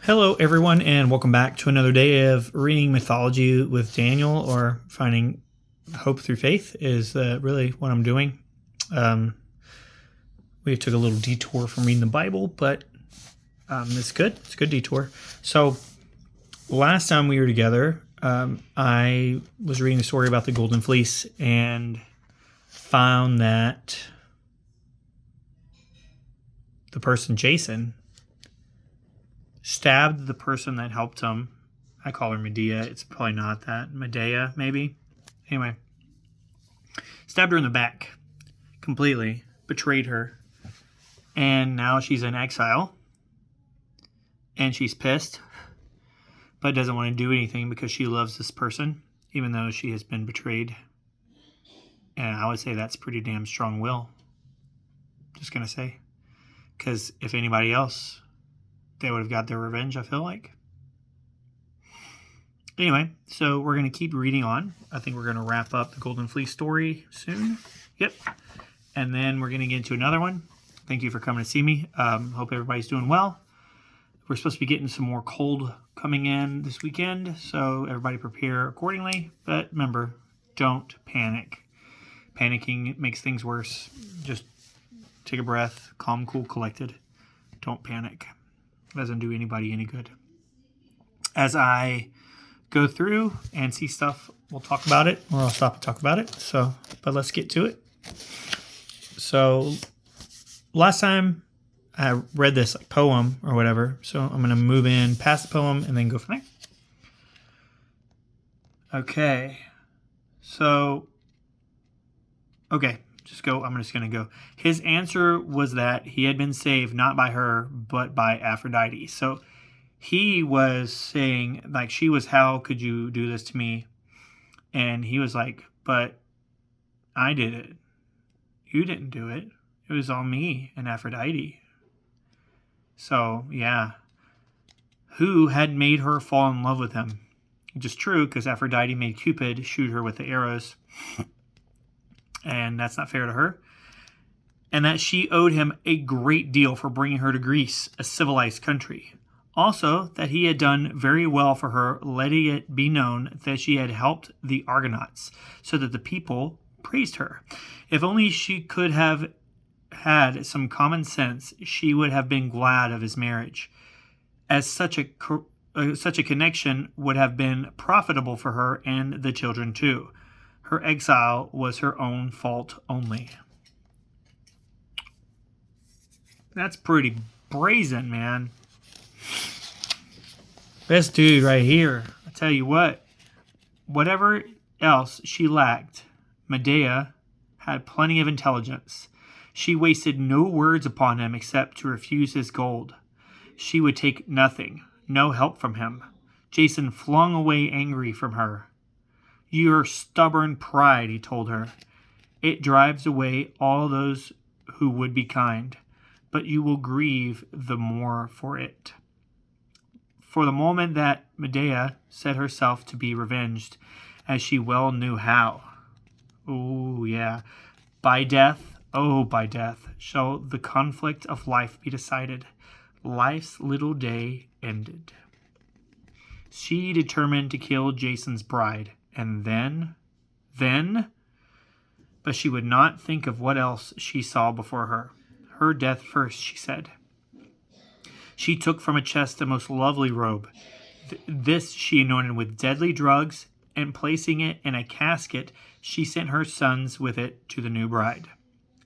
Hello, everyone, and welcome back to another day of reading mythology with Daniel, or finding hope through faith is really what I'm doing. We took a little detour from reading the Bible, but it's good. It's a good detour. So last time we were together, I was reading the story about the Golden Fleece and found that the person, Jason, stabbed the person that helped him. I call her Medea. It's probably not that. Medea, maybe. Anyway. Stabbed her in the back. Completely. Betrayed her. And now she's in exile. And she's pissed. But doesn't want to do anything because she loves this person. Even though she has been betrayed. And I would say that's pretty damn strong will. Just going to say. Because if anybody else, they would have got their revenge, I feel like. Anyway, so we're going to keep reading on. I think we're going to wrap up the Golden Fleece story soon. Yep. And then we're going to get into another one. Thank you for coming to see me. Hope everybody's doing well. We're supposed to be getting some more cold coming in this weekend, so everybody prepare accordingly. But remember, don't panic. Panicking makes things worse. Just take a breath, calm, cool, collected. Don't panic. Doesn't do anybody any good. As I go through and see stuff, we'll talk about it, or I'll stop and talk about it. But let's get to it. So last time I read this poem or whatever, so I'm going to move in past the poem and then go from there. Okay. I'm just going to go. His answer was that he had been saved not by her, but by Aphrodite. So he was saying, like, she was, how could you do this to me? And he was like, but I did it. You didn't do it. It was all me and Aphrodite. So, yeah. Who had made her fall in love with him? Which is true, because Aphrodite made Cupid shoot her with the arrows. And that's not fair to her. And that she owed him a great deal for bringing her to Greece, a civilized country. Also, that he had done very well for her, letting it be known that she had helped the Argonauts, so that the people praised her. If only she could have had some common sense, she would have been glad of his marriage, as such a connection would have been profitable for her and the children too. Her exile was her own fault only. That's pretty brazen, man. This dude right here, I tell you what, whatever else she lacked, Medea had plenty of intelligence. She wasted no words upon him except to refuse his gold. She would take nothing, no help from him. Jason flung away angry from her. Your stubborn pride, he told her. It drives away all those who would be kind, but you will grieve the more for it. For the moment that Medea set herself to be revenged, as she well knew how. Oh, yeah. By death, shall the conflict of life be decided. Life's little day ended. She determined to kill Jason's bride. And then, but she would not think of what else she saw before her. Her death first, she said. She took from a chest the most lovely robe. This she anointed with deadly drugs, and placing it in a casket, she sent her sons with it to the new bride.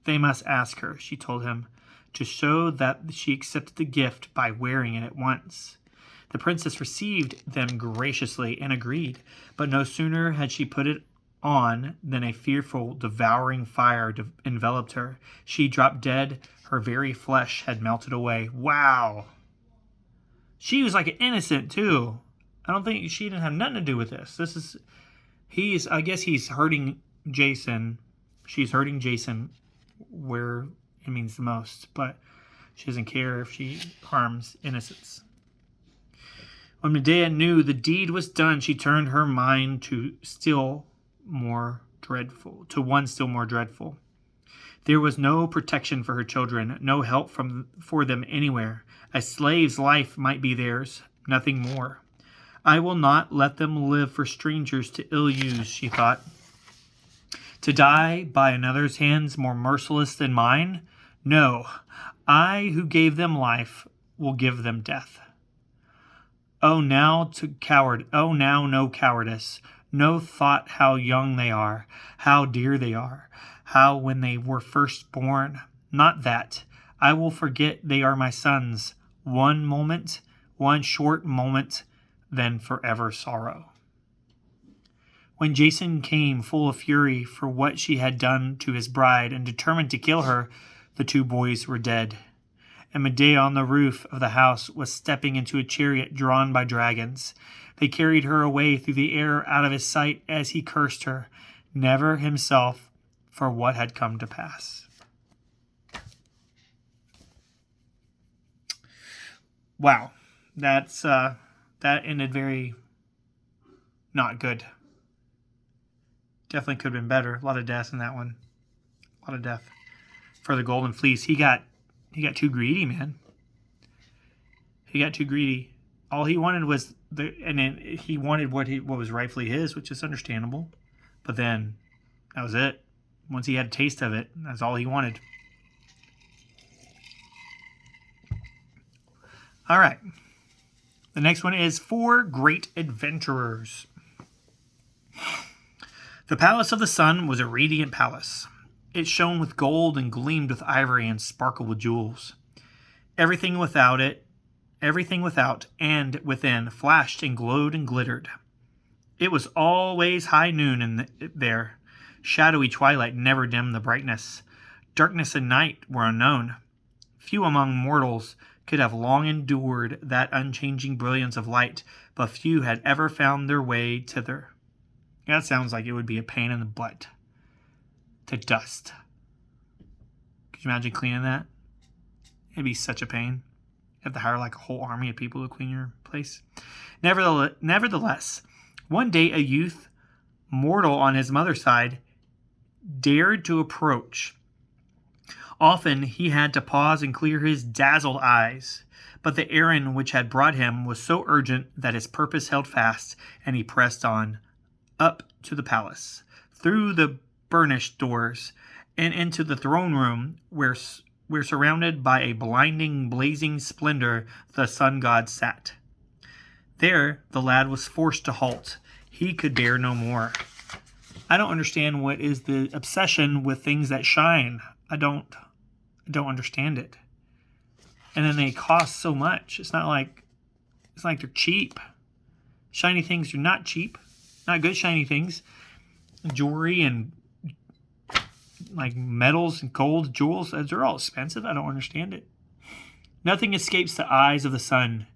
They must ask her, she told him, to show that she accepted the gift by wearing it at once. The princess received them graciously and agreed, but no sooner had she put it on than a fearful, devouring fire enveloped her. She dropped dead. Her very flesh had melted away. Wow. She was like an innocent, too. I don't think she didn't have nothing to do with this. I guess he's hurting Jason. She's hurting Jason where it means the most, but she doesn't care if she harms innocents. When Medea knew the deed was done, she turned her mind to one still more dreadful. There was no protection for her children, no help for them anywhere. A slave's life might be theirs, nothing more. I will not let them live for strangers to ill use, she thought. To die by another's hands more merciless than mine? No, I who gave them life will give them death. Oh, now no cowardice, no thought how young they are, how dear they are, how when they were first born. Not that. I will forget they are my sons. One moment, one short moment, then forever sorrow. When Jason came full of fury for what she had done to his bride and determined to kill her, the two boys were dead. And Medea on the roof of the house was stepping into a chariot drawn by dragons. They carried her away through the air out of his sight as he cursed her, never himself, for what had come to pass. Wow, that ended very not good. Definitely could have been better. A lot of death in that one. A lot of death for the Golden Fleece. He got too greedy, man. He got too greedy. All he wanted was he wanted what was rightfully his, which is understandable. But then that was it. Once he had a taste of it, that's all he wanted. All right. The next one is 4 Great Adventurers. The Palace of the Sun was a radiant palace. It shone with gold and gleamed with ivory and sparkled with jewels. Everything without and within flashed and glowed and glittered. It was always high noon there. Shadowy twilight never dimmed the brightness. Darkness and night were unknown. Few among mortals could have long endured that unchanging brilliance of light, but few had ever found their way thither. That sounds like it would be a pain in the butt. To dust. Could you imagine cleaning that? It'd be such a pain. You have to hire like a whole army of people to clean your place. Nevertheless, one day a youth, mortal on his mother's side, dared to approach. Often he had to pause and clear his dazzled eyes, but the errand which had brought him was so urgent that his purpose held fast, and he pressed on, up to the palace, through the burnished doors, and into the throne room where surrounded by a blinding, blazing splendor, the sun god sat. There the lad was forced to halt. He could bear no more. I don't understand what is the obsession with things that shine. I don't understand it. And then they cost so much. It's not like they're cheap. Shiny things are not cheap. Not good shiny things. Jewelry and like metals and gold, jewels, they're all expensive. I don't understand it. Nothing escapes the eyes of the sun.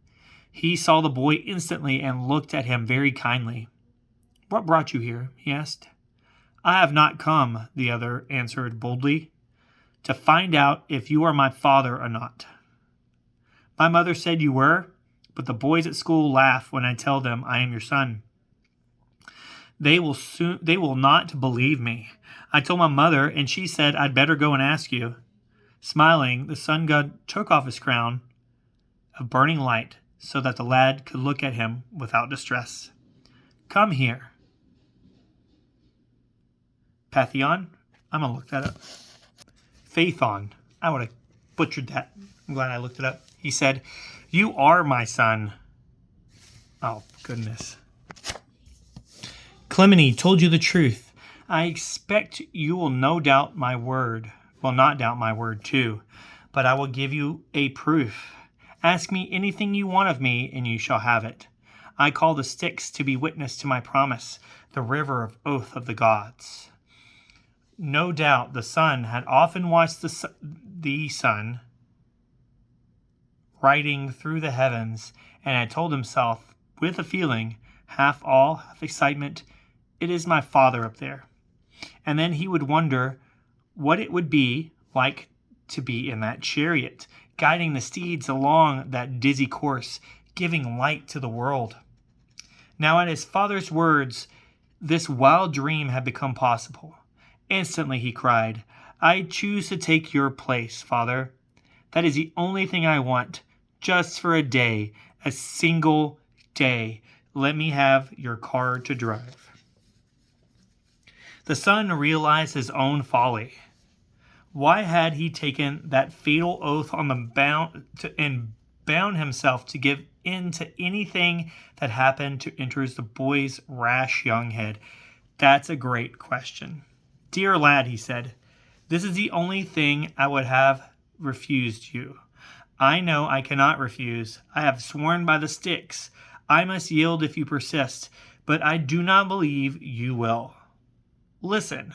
He saw the boy instantly and looked at him very kindly. "What brought you here?" he asked. "I have not come," the other answered boldly, "to find out if you are my father or not. My mother said you were, but the boys at school laugh when I tell them I am your son. They will not believe me. I told my mother, and she said I'd better go and ask you." Smiling, the sun god took off his crown of burning light so that the lad could look at him without distress. "Come here." Pantheon? I'm going to look that up. Phaethon. I would have butchered that. I'm glad I looked it up. He said, "You are my son." Oh, goodness. Clymene told you the truth. I expect you will not doubt my word too, but I will give you a proof. Ask me anything you want of me, and you shall have it. I call the Styx to be witness to my promise, the river of oath of the gods. No doubt the sun had often watched the sun riding through the heavens, and had told himself, with a feeling, half awe, half excitement, "It is my father up there." And then he would wonder what it would be like to be in that chariot, guiding the steeds along that dizzy course, giving light to the world. Now at his father's words, this wild dream had become possible. Instantly he cried, "I choose to take your place, Father. That is the only thing I want. just for a day, a single day. Let me have your car to drive. The son realized his own folly. Why had he taken that fatal oath on and bound himself to give in to anything that happened to enter the boy's rash young head? That's a great question. Dear lad, he said, this is the only thing I would have refused you. I know I cannot refuse. I have sworn by the sticks. I must yield if you persist, but I do not believe you will. Listen,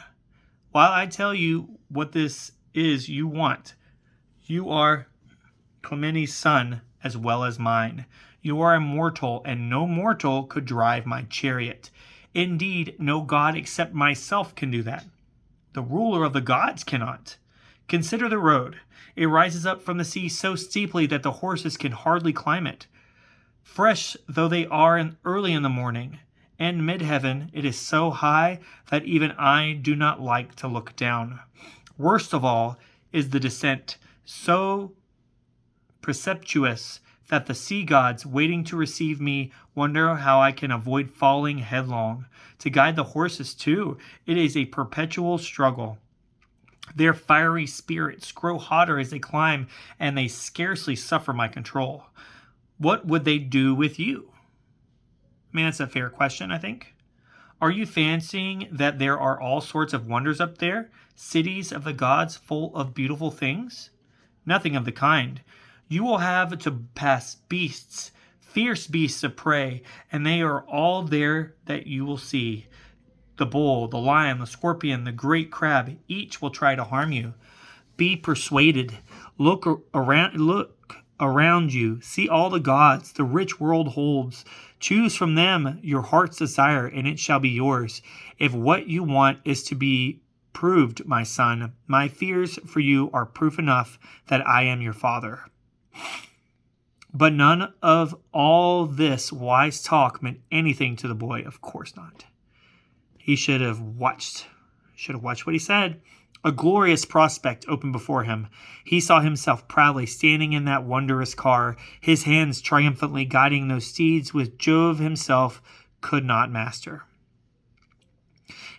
while I tell you what this is you want, you are Clementi's son as well as mine. You are immortal, and no mortal could drive my chariot. Indeed, no god except myself can do that. The ruler of the gods cannot. Consider the road. It rises up from the sea so steeply that the horses can hardly climb it. Fresh though they are early in the morning, and mid-heaven, it is so high that even I do not like to look down. Worst of all is the descent, so precipitous that the sea gods waiting to receive me wonder how I can avoid falling headlong. To guide the horses, too, it is a perpetual struggle. Their fiery spirits grow hotter as they climb, and they scarcely suffer my control. What would they do with you? I mean, that's a fair question, I think. Are you fancying that there are all sorts of wonders up there? Cities of the gods full of beautiful things? Nothing of the kind. You will have to pass beasts, fierce beasts of prey, and they are all there that you will see. The bull, the lion, the scorpion, the great crab, each will try to harm you. Be persuaded. Look around you. See all the gods the rich world holds. Choose from them your heart's desire, and it shall be yours. If what you want is to be proved, my son, my fears for you are proof enough that I am your father. But none of all this wise talk meant anything to the boy. Of course not. He should have watched what he said. A glorious prospect opened before him. He saw himself proudly standing in that wondrous car, his hands triumphantly guiding those steeds which Jove himself could not master.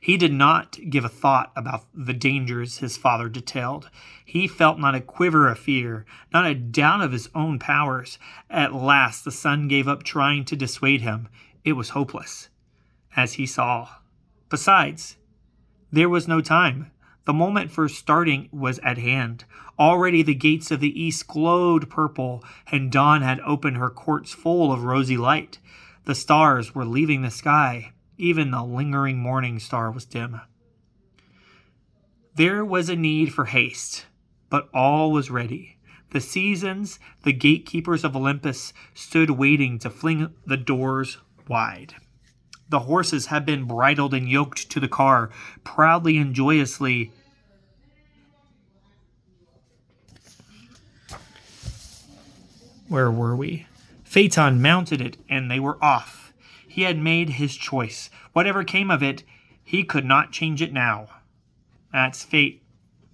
He did not give a thought about the dangers his father detailed. He felt not a quiver of fear, not a doubt of his own powers. At last the son gave up trying to dissuade him. It was hopeless, as he saw. Besides, there was no time. The moment for starting was at hand. Already the gates of the east glowed purple, and dawn had opened her courts full of rosy light. The stars were leaving the sky. Even the lingering morning star was dim. There was a need for haste, but all was ready. The seasons, the gatekeepers of Olympus, stood waiting to fling the doors wide. The horses had been bridled and yoked to the car, proudly and joyously. Where were we? Phaeton mounted it, and they were off. He had made his choice. Whatever came of it, he could not change it now. That's fate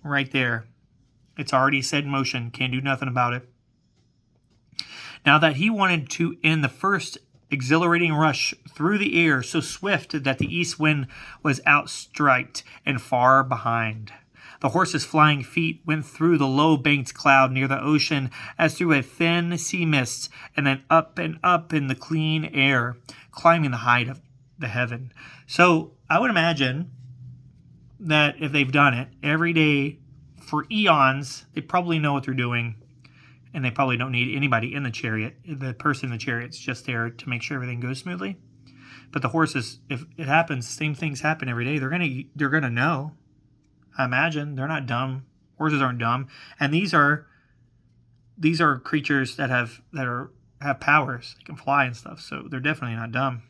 right there. It's already set in motion. Can't do nothing about it. Now that he wanted to end the first exhilarating rush through the air so swift that the east wind was outstriked and far behind. The horse's flying feet went through the low-banked cloud near the ocean as through a thin sea mist, and then up and up in the clean air, climbing the height of the heaven. So I would imagine that if they've done it every day for eons, they probably know what they're doing, and they probably don't need anybody in the chariot. The person in the chariot's just there to make sure everything goes smoothly. But the horses, if it happens, same things happen every day. They're gonna know. I imagine they're not dumb. Horses aren't dumb, and these are creatures that have powers. They can fly and stuff, so they're definitely not dumb.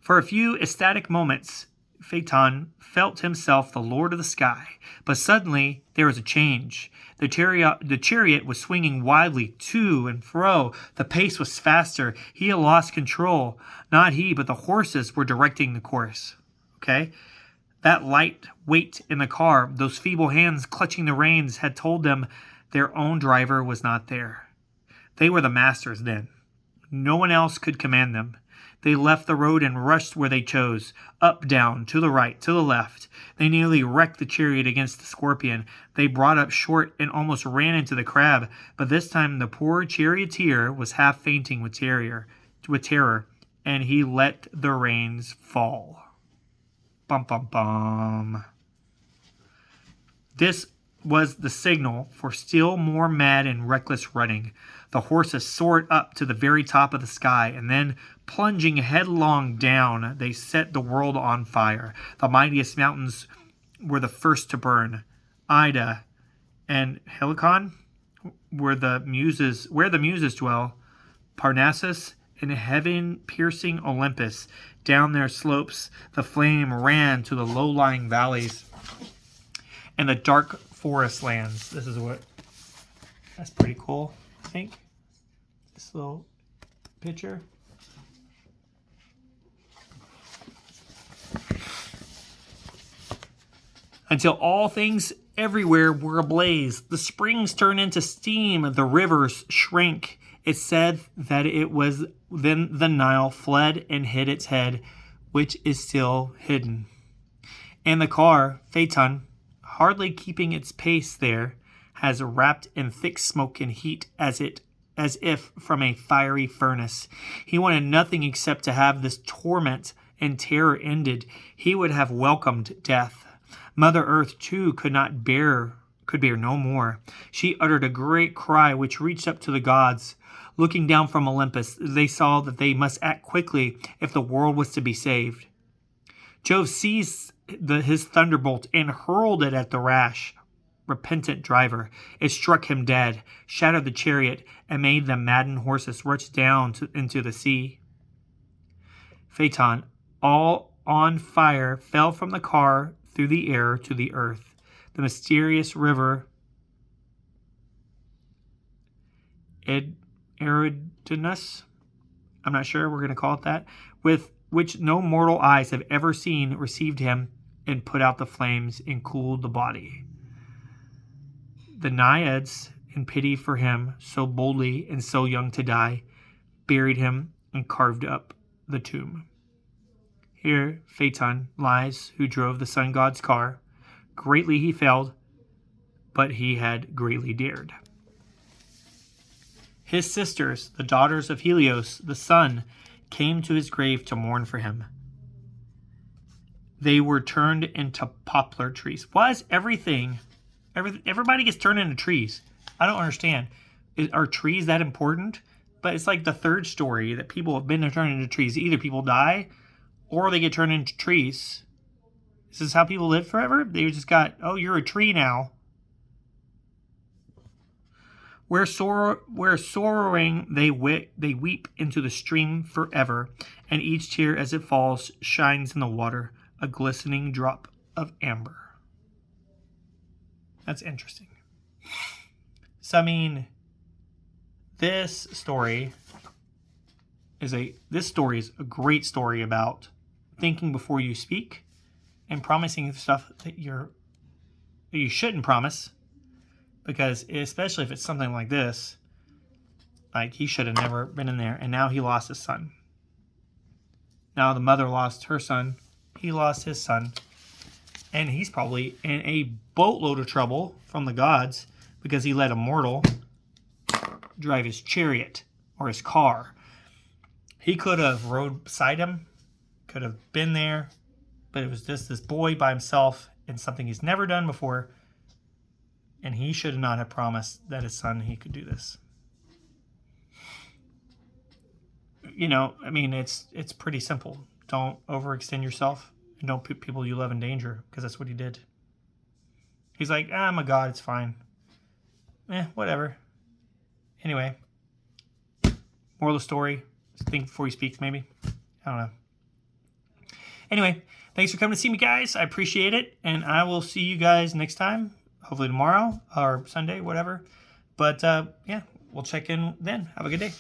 For a few ecstatic moments, Phaeton felt himself the lord of the sky, but suddenly there was a change. The chariot was swinging wildly to and fro. The pace was faster. He had lost control. Not he, but the horses were directing the course. Okay? That light weight in the car, those feeble hands clutching the reins, had told them Their own driver was not there. They were the masters then. No one else could command them. They left the road and rushed where they chose, up, down, to the right, to the left. They nearly wrecked the chariot against the scorpion. They brought up short and almost ran into the crab, but this time the poor charioteer was half fainting with terror, and he let the reins fall. Bum, bum, bum. This was the signal for still more mad and reckless running. The horses soared up to the very top of the sky, and then, plunging headlong down, they set the world on fire. The mightiest mountains were the first to burn. Ida and Helicon, where the muses dwell, Parnassus and heaven-piercing Olympus. Down their slopes, the flame ran to the low-lying valleys and the dark forest lands. That's pretty cool, I think. This little picture. Until all things everywhere were ablaze. The springs turned into steam. The rivers shrank. It said that it was then the Nile fled and hid its head, which is still hidden. And the car, Phaeton, hardly keeping its pace there, has wrapped in thick smoke and heat as if from a fiery furnace. He wanted nothing except to have this torment and terror ended. He would have welcomed death. Mother Earth, too, could bear no more. She uttered a great cry which reached up to the gods. Looking down from Olympus, they saw that they must act quickly if the world was to be saved. Jove seized his thunderbolt and hurled it at the rash, repentant driver. It struck him dead, shattered the chariot, and made the maddened horses rush down into the sea. Phaeton, all on fire, fell from the car through the air to the earth. The mysterious river Eridanus, I'm not sure, we're going to call it that, with which no mortal eyes have ever seen, received him and put out the flames and cooled the body. The Naiads, in pity for him, so boldly and so young to die, buried him and carved up the tomb. Here Phaeton lies, who drove the sun god's car. Greatly he failed, but he had greatly dared. His sisters, the daughters of Helios, the sun, came to his grave to mourn for him. They were turned into poplar trees. Why is everybody gets turned into trees? I don't understand. Are trees that important? But it's like the third story that people have been turned into trees. Either people die or they get turned into trees. Is this how people live forever? They just got, oh, you're a tree now. Where sorrowing they weep into the stream forever, and each tear as it falls shines in the water, a glistening drop of amber. That's interesting. So, I mean, this story is a great story about thinking before you speak and promising stuff that you shouldn't promise. Because especially if it's something like this, like he should have never been in there, and now he lost his son. Now the mother lost her son, he lost his son, and he's probably in a boatload of trouble from the gods because he let a mortal drive his chariot or his car. He could have rode beside him, could have been there, but it was just this boy by himself and something he's never done before. And he should not have promised that his son, he could do this. You know, I mean, it's pretty simple. Don't overextend yourself and don't put people you love in danger, because that's what he did. He's like, I'm a god, it's fine. Whatever. Anyway, moral of the story, think before you speak, maybe. I don't know. Anyway, thanks for coming to see me, guys. I appreciate it, and I will see you guys next time. Hopefully tomorrow or Sunday, whatever. But, yeah, we'll check in then. Have a good day.